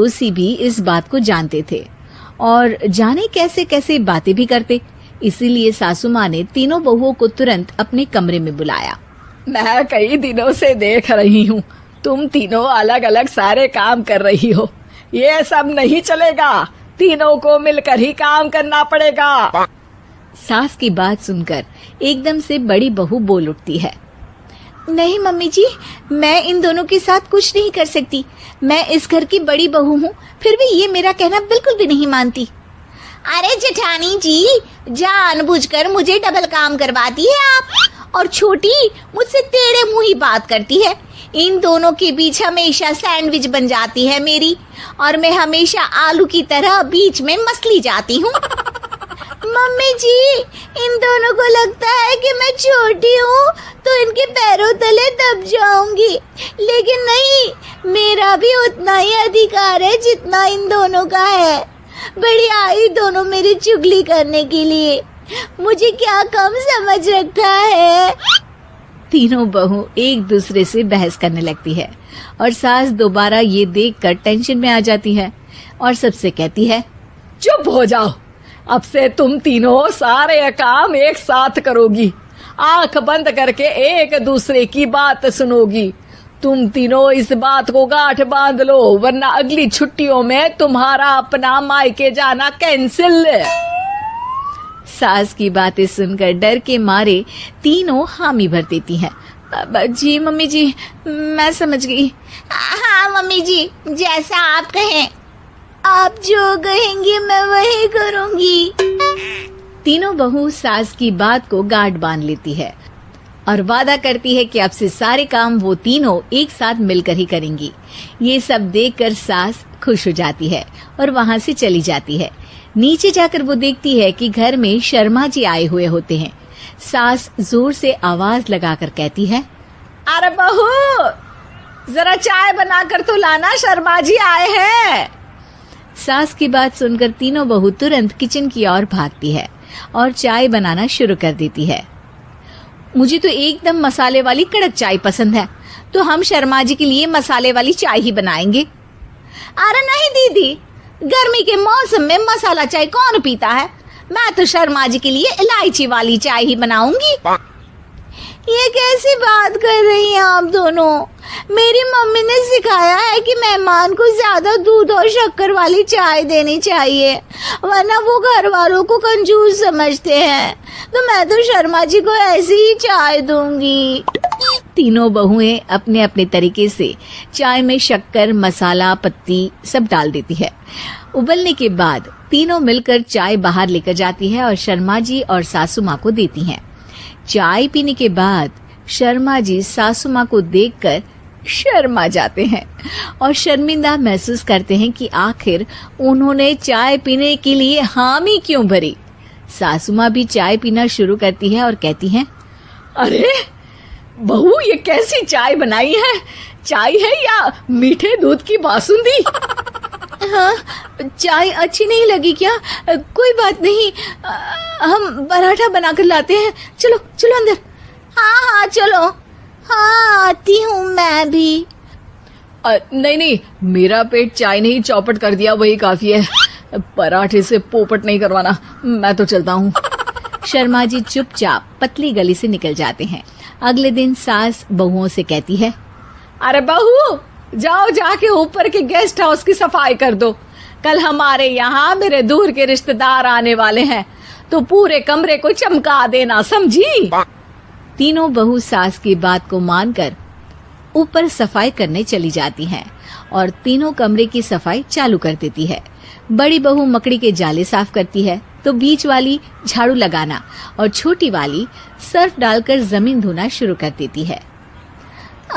पड़ोसी भी इस बात को जानते थे और जाने कैसे कैसे बातें भी करते। इसीलिए सासू माँ ने तीनों बहुओं को तुरंत अपने कमरे में बुलाया। मैं कई दिनों से देख रही हूँ, तुम तीनों अलग अलग सारे काम कर रही हो। ये सब नहीं चलेगा, तीनों को मिलकर ही काम करना पड़ेगा। सास की बात सुनकर एकदम से बड़ी बहू बोल उठती है। नहीं मम्मी जी, मैं इन दोनों के साथ कुछ नहीं कर सकती। मैं इस घर की बड़ी बहू हूँ, फिर भी ये मेरा कहना बिल्कुल भी नहीं मानती। अरे जेठानी जी, जानबूझकर मुझे डबल काम करवाती है आप। और छोटी मुझसे टेढ़े मुंह ही बात करती है। इन दोनों के बीच हमेशा सैंडविच बन जाती है मेरी, और मैं हमेशा आलू की तरह बीच में मसली जाती हूँ। मम्मी जी, इन दोनों को लगता है कि मैं छोटी हूँ तो इनके पैरों तले दब जाऊंगी, लेकिन नहीं, मेरा भी उतना ही अधिकार है जितना इन दोनों का है। बड़ी आई दोनों मेरी चुगली करने के लिए, मुझे क्या कम समझ रखा है। तीनों बहू एक दूसरे से बहस करने लगती है और सास दोबारा ये देखकर टेंशन में आ जाती है और सबसे कहती है, चुप हो जाओ, अब से तुम तीनों सारे काम एक साथ करोगी, आंख बंद करके एक दूसरे की बात सुनोगी। तुम तीनों इस बात को गांठ बांध लो, वरना अगली छुट्टियों में तुम्हारा अपना मायके जाना कैंसिल। सास की बातें सुनकर डर के मारे तीनों हामी भर देती हैं। जी मम्मी जी, मैं समझ गई। हाँ मम्मी जी, जैसा आप कहें। आप जो कहेंगी मैं वही करूंगी। तीनों बहू सास की बात को गांठ बांध लेती है और वादा करती है कि अब से सारे काम वो तीनों एक साथ मिलकर ही करेंगी। ये सब देखकर सास खुश हो जाती है और वहाँ से चली जाती है। नीचे जाकर वो देखती है कि घर में शर्मा जी आए हुए होते हैं। सास जोर से आवाज लगाकर कहती है, अरे बहू, जरा चाय बनाकर तो लाना, शर्मा जी आए हैं। सास की बात सुनकर तीनों बहू तुरंत किचन की ओर भागती है और चाय बनाना शुरू कर देती है। मुझे तो एकदम मसाले वाली कड़क चाय पसंद है, तो हम शर्मा जी के लिए मसाले वाली चाय ही बनाएंगे। अरे नहीं दीदी, गर्मी के मौसम में मसाला चाय कौन पीता है? मैं तो शर्मा जी के लिए इलायची वाली चाय ही बनाऊंगी। ये कैसी बात कर रही हैं आप दोनों? मेरी मम्मी ने सिखाया है कि मेहमान को ज्यादा दूध और शक्कर वाली चाय देनी चाहिए, वरना वो घर वालों को कंजूस समझते हैं। तो मैं तो शर्मा जी को ऐसी ही चाय दूंगी। तीनों बहुएं अपने अपने तरीके से चाय में शक्कर, मसाला, पत्ती सब डाल देती है। उबलने के बाद तीनों मिलकर चाय बाहर लेकर जाती है और शर्मा जी और सासू माँ को देती हैं। चाय पीने के बाद शर्मा जी सासू माँ को देखकर शर्मा जाते हैं और शर्मिंदा महसूस करते हैं कि आखिर उन्होंने चाय पीने के लिए हामी क्यों भरी। सासू माँ भी चाय पीना शुरू करती है और कहती हैं, अरे बहू, ये कैसी चाय बनाई है? चाय है या मीठे दूध की बासुंदी? हाँ, चाय अच्छी नहीं लगी क्या? कोई बात नहीं, हम पराठा बनाकर लाते हैं। चलो चलो अंदर। हाँ हाँ चलो, हाँ आती हूँ मैं भी। नहीं नहीं, मेरा पेट चाय ने ही चौपट कर दिया, वही काफी है। पराठे से पोपट नहीं करवाना, मैं तो चलता हूँ। शर्मा जी चुपचाप पतली गली से निकल जाते हैं। अगले दिन सास बहुओं से कहती है, अरे बहू, जाओ जाके ऊपर के गेस्ट हाउस की सफाई कर दो। कल हमारे यहाँ मेरे दूर के रिश्तेदार आने वाले हैं, तो पूरे कमरे को चमका देना, समझी? तीनों बहू सास की बात को मानकर ऊपर सफाई करने चली जाती हैं और तीनों कमरे की सफाई चालू कर देती है। बड़ी बहू मकड़ी के जाले साफ करती है, तो बीच वाली झाड़ू लगाना और छोटी वाली सर्फ डालकर जमीन धोना शुरू कर देती है।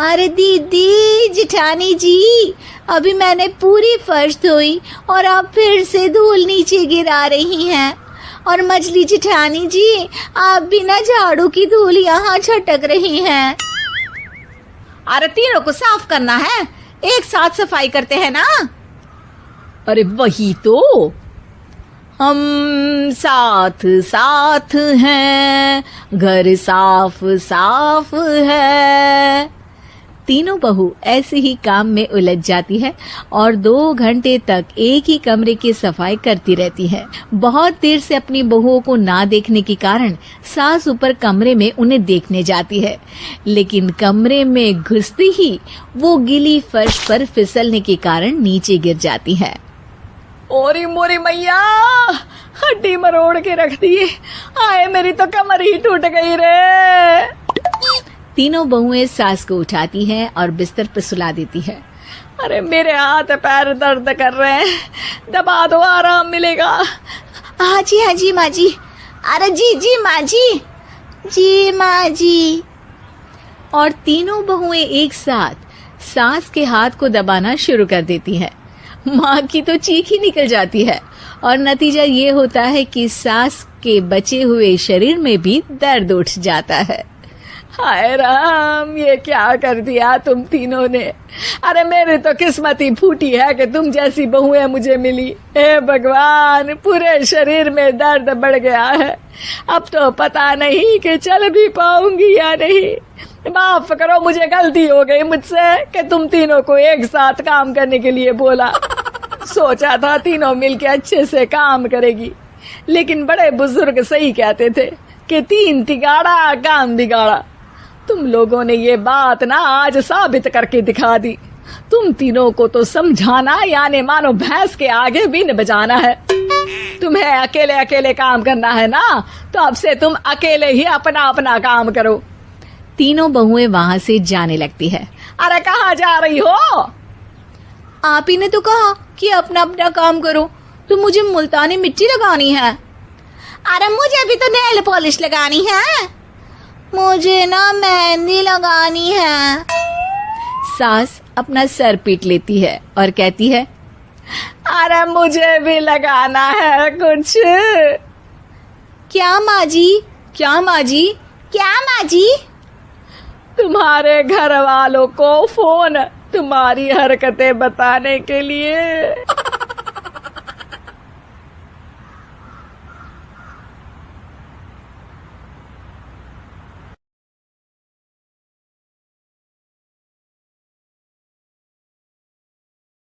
अरे दीदी, जेठानी जी, अभी मैंने पूरी फर्श धोई और आप फिर से धूल नीचे गिरा रही हैं। और मछली जेठानी जी, आप बिना झाड़ू की धूल यहाँ छटक रही हैं। अरे तीनों को साफ करना है, एक साथ सफाई करते हैं ना। अरे वही तो, हम साथ साथ हैं, घर साफ साफ है। तीनों बहू ऐसे ही काम में उलझ जाती है और 2 घंटे तक एक ही कमरे की सफाई करती रहती है। बहुत देर से अपनी बहुओं को ना देखने के कारण सास ऊपर कमरे में उन्हें देखने जाती है, लेकिन कमरे में घुसती ही वो गीली फर्श पर फिसलने के कारण नीचे गिर जाती है। ओरी मोरी मैया, हड्डी मरोड़ के रख दी। आए मेरी तो कमर ही टूट गई रे। तीनों बहुएं सास को उठाती हैं और बिस्तर पर सुला देती है। अरे मेरे हाथ पैर दर्द कर रहे हैं, दबा दो आराम मिलेगा। हाँ जी माँ जी। अरे जी माँ जी, जी माँ जी। और तीनों बहुएं एक साथ सास के हाथ को दबाना शुरू कर देती हैं। माँ की तो चीख ही निकल जाती है और नतीजा ये होता है कि सास के बचे हुए शरीर में भी दर्द उठ जाता है। हाय राम, ये क्या कर दिया तुम तीनों ने। अरे मेरी तो किस्मत ही फूटी है कि तुम जैसी बहुएं मुझे मिली। हे भगवान, पूरे शरीर में दर्द बढ़ गया है। अब तो पता नहीं कि चल भी पाऊंगी या नहीं। माफ करो, मुझे गलती हो गई मुझसे कि तुम तीनों को एक साथ काम करने के लिए बोला। सोचा था तीनों मिलके अच्छे से काम करेगी, लेकिन बड़े बुजुर्ग सही कहते थे कि 3 तिगाड़ा काम बिगाड़ा। तुम लोगों ने ये बात ना आज साबित करके दिखा दी। तुम तीनों को तो समझाना यानी मानो भैंस के आगे भी न बजाना है। तुम्हें अकेले अकेले काम करना है ना, तो अब से तुम अकेले ही अपना अपना काम करो। तीनों बहुएं वहां से जाने लगती है। अरे कहाँ जा रही हो? आप ही ने तो कहा कि अपना अपना काम करो, तो मुझे मुल्तानी मिट्टी लगानी है। अरे मुझे भी तो नेल पॉलिश लगानी है। मुझे ना मेहंदी लगानी है। सास अपना सर पीट लेती है और कहती है, अरे मुझे भी लगाना है कुछ। क्या माँ जी? क्या माँ जी? क्या माँ जी? तुम्हारे घर वालों को फोन तुम्हारी हरकतें बताने के लिए।